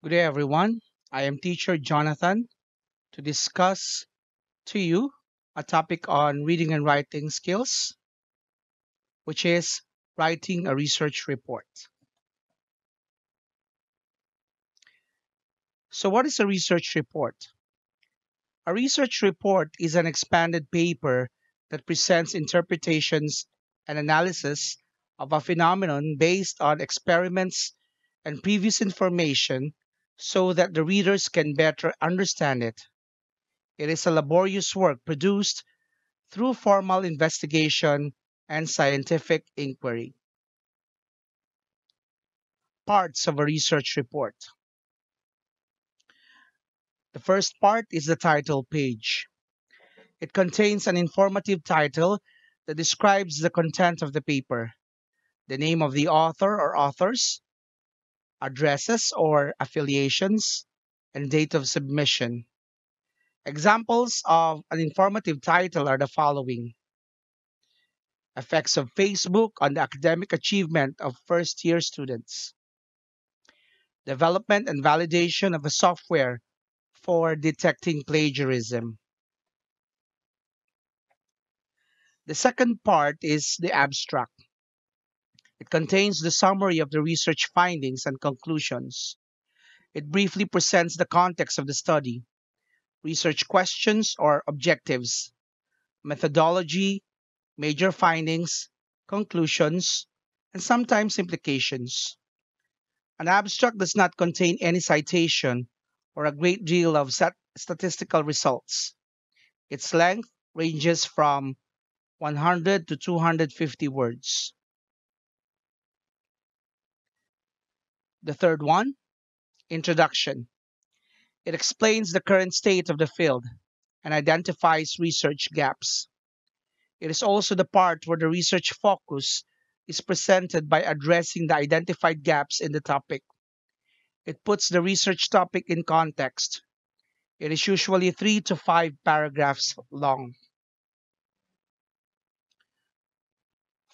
Good day, everyone. I am teacher Jonathan to discuss to you a topic on reading and writing skills, which is writing a research report. So, what is a research report? A research report is an expanded paper that presents interpretations and analysis of a phenomenon based on experiments and previous information so that the readers can better understand it. It is a laborious work produced through formal investigation and scientific inquiry. Parts of a research report. The first part is the title page. It contains an informative title that describes the content of the paper, the name of the author or authors, addresses or affiliations, and date of submission. Examples of an informative title are the following: Effects of Facebook on the academic achievement of first year students, development and validation of a software for detecting plagiarism. The second part is the abstract. It contains the summary of the research findings and conclusions. It briefly presents the context of the study, research questions or objectives, methodology, major findings, conclusions, and sometimes implications. An abstract does not contain any citation or a great deal of statistical results. Its length ranges from 100 to 250 words. The third one, introduction. It explains the current state of the field and identifies research gaps. It is also the part where the research focus is presented by addressing the identified gaps in the topic. It puts the research topic in context. It is usually 3 to 5 paragraphs long.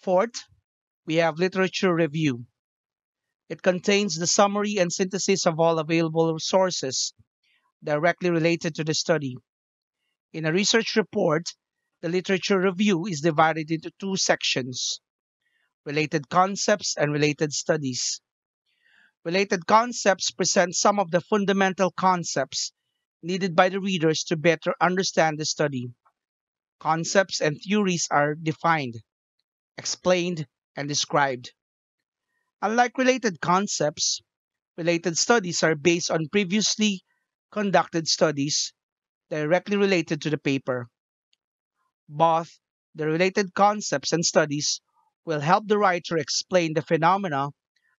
Fourth, we have literature review. It contains the summary and synthesis of all available sources directly related to the study. In a research report, the literature review is divided into two sections: related concepts and related studies. Related concepts present some of the fundamental concepts needed by the readers to better understand the study. Concepts and theories are defined, explained, and described. Unlike related concepts, related studies are based on previously conducted studies directly related to the paper. Both the related concepts and studies will help the writer explain the phenomena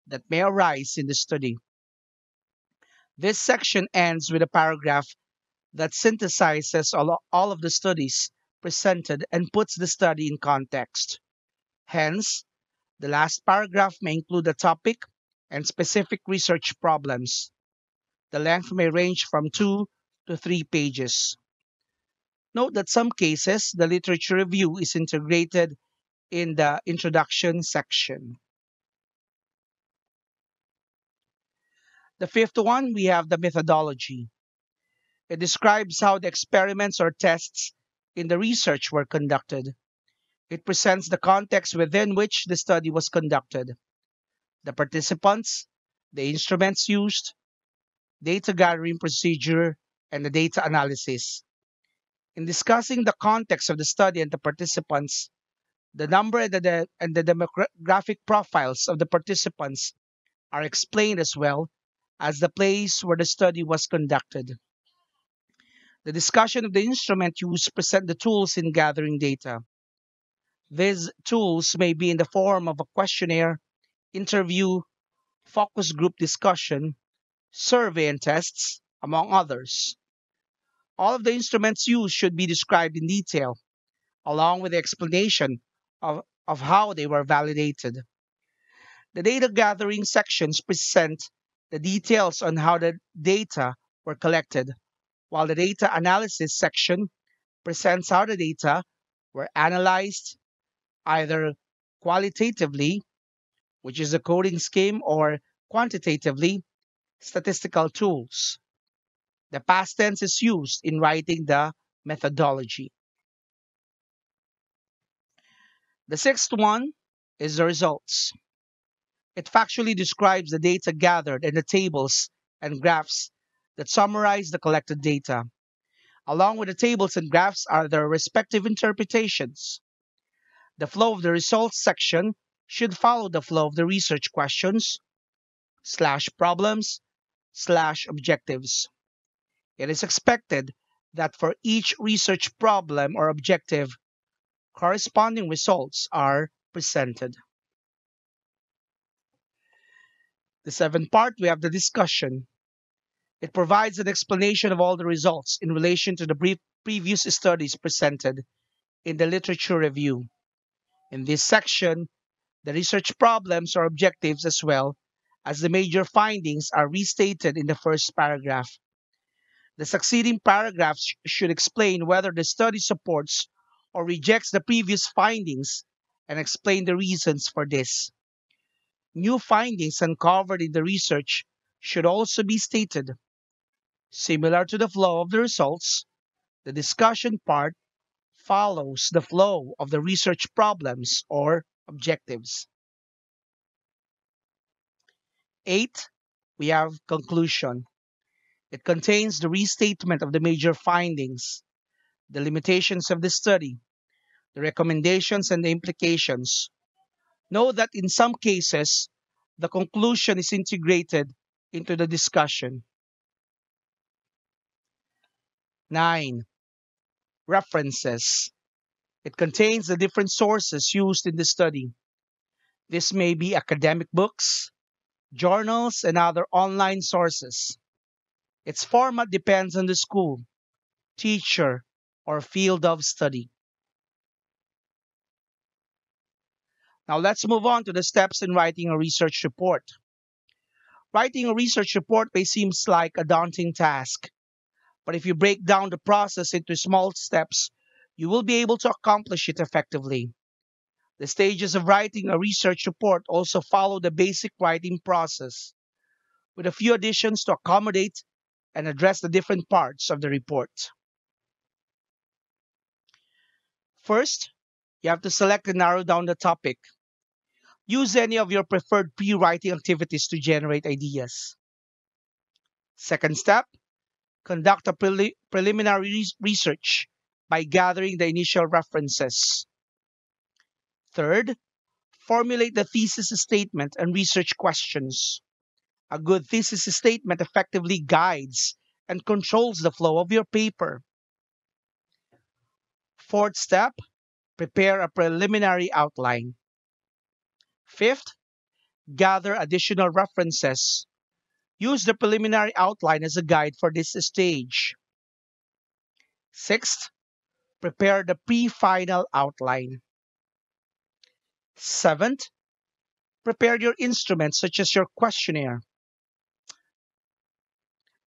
that may arise in the study. This section ends with a paragraph that synthesizes all of the studies presented and puts the study in context. Hence, the last paragraph may include a topic and specific research problems. The length may range from 2 to 3 pages. Note that some cases the literature review is integrated in the introduction section. The fifth one, we have the methodology. It describes how the experiments or tests in the research were conducted. It presents the context within which the study was conducted, the participants, the instruments used, data gathering procedure, and the data analysis. In discussing the context of the study and the participants, the number and the demographic profiles of the participants are explained as well as the place where the study was conducted. The discussion of the instrument used present the tools in gathering data. These tools may be in the form of a questionnaire, interview, focus group discussion, survey, and tests, among others. All of the instruments used should be described in detail, along with the explanation of how they were validated. The data gathering sections present the details on how the data were collected, while the data analysis section presents how the data were analyzed either qualitatively, which is a coding scheme, or quantitatively, Statistical tools. The past tense is used in writing the methodology. The sixth one is the results. It factually describes the data gathered and the tables and graphs that summarize the collected data. Along with the tables and graphs are their respective interpretations. The flow of the results section should follow the flow of the research questions, problems, objectives. It is expected that for each research problem or objective, corresponding results are presented. The seventh part, we have the discussion. It provides an explanation of all the results in relation to the previous studies presented in the literature review. In this section, the research problems or objectives as well as the major findings are restated in the first paragraph. The succeeding paragraphs should explain whether the study supports or rejects the previous findings and explain the reasons for this. New findings uncovered in the research should also be stated. Similar to the flow of the results, the discussion part follows the flow of the research problems or objectives. 8. We have conclusion. It contains the restatement of the major findings, the limitations of the study, the recommendations and the implications. Note that in some cases, the conclusion is integrated into the discussion. 9. References. It contains the different sources used in the study. This may be academic books, journals, and other online sources. Its format depends on the school, teacher, or field of study. Now let's move on to the steps in writing a research report. Writing a research report may seem like a daunting task, but if you break down the process into small steps, you will be able to accomplish it effectively. The stages of writing a research report also follow the basic writing process, with a few additions to accommodate and address the different parts of the report. First, you have to select and narrow down the topic. Use any of your preferred pre-writing activities to generate ideas. Second step, conduct a preliminary research by gathering the initial references. Third, formulate the thesis statement and research questions. A good thesis statement effectively guides and controls the flow of your paper. Fourth step, prepare a preliminary outline. Fifth, gather additional references. Use the preliminary outline as a guide for this stage. Sixth, prepare the pre-final outline. Seventh, prepare your instruments such as your questionnaire.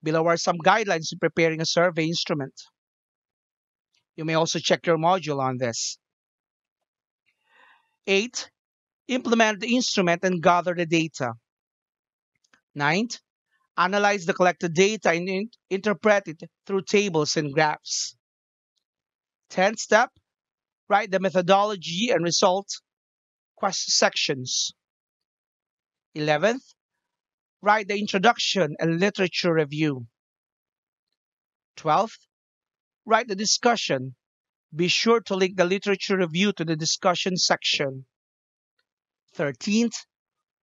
Below are some guidelines in preparing a survey instrument. You may also check your module on this. 8. Implement the instrument and gather the data. 9th, analyze the collected data and interpret it through tables and graphs. 10th step, write the methodology and result sections. 11th, write the introduction and literature review. 12th, write the discussion. Be sure to link the literature review to the discussion section. 13th,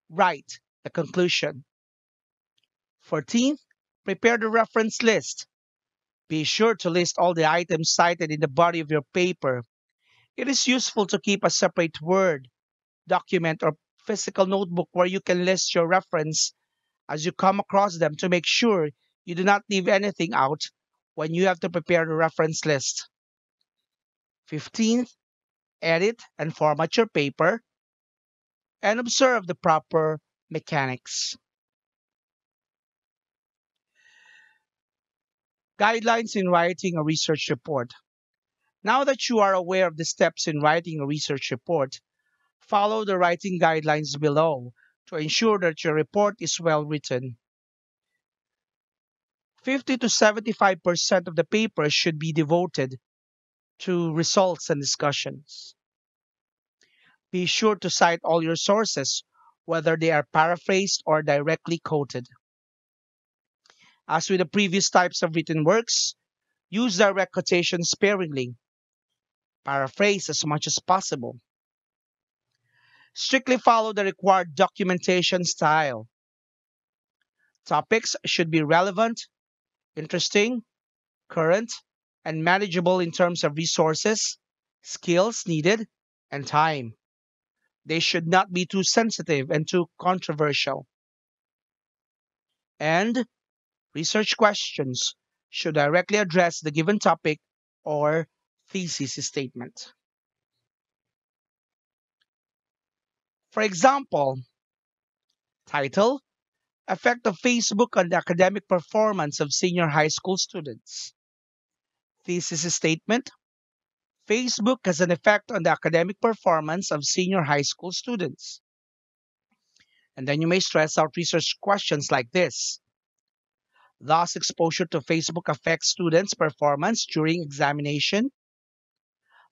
write the conclusion. 14th, prepare the reference list. Be sure to list all the items cited in the body of your paper. It is useful to keep a separate Word document or physical notebook where you can list your reference as you come across them to make sure you do not leave anything out when you have to prepare the reference list. 15th, edit and format your paper and observe the proper mechanics. Guidelines in writing a research report. Now that you are aware of the steps in writing a research report, follow the writing guidelines below to ensure that your report is well written. 50 to 75% of the paper should be devoted to results and discussions. Be sure to cite all your sources, whether they are paraphrased or directly quoted. As with the previous types of written works, use direct quotation sparingly. Paraphrase as much as possible. Strictly follow the required documentation style. Topics should be relevant, interesting, current, and manageable in terms of resources, skills needed, and time. They should not be too sensitive and too controversial. And research questions should directly address the given topic or thesis statement. For example, title, Effect of Facebook on the Academic Performance of Senior High School Students. Thesis statement, Facebook has an effect on the academic performance of senior high school students. And then you may stress out research questions like this. Thus, exposure to Facebook affects students' performance during examination.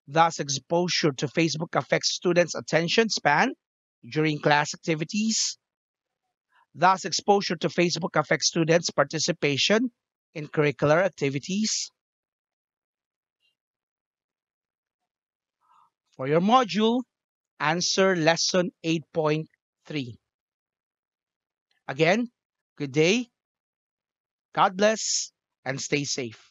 Thus, exposure to Facebook affects students' attention span during class activities. Thus, exposure to Facebook affects students' participation in curricular activities. For your module, answer lesson 8.3. Again, good day, God bless, and stay safe.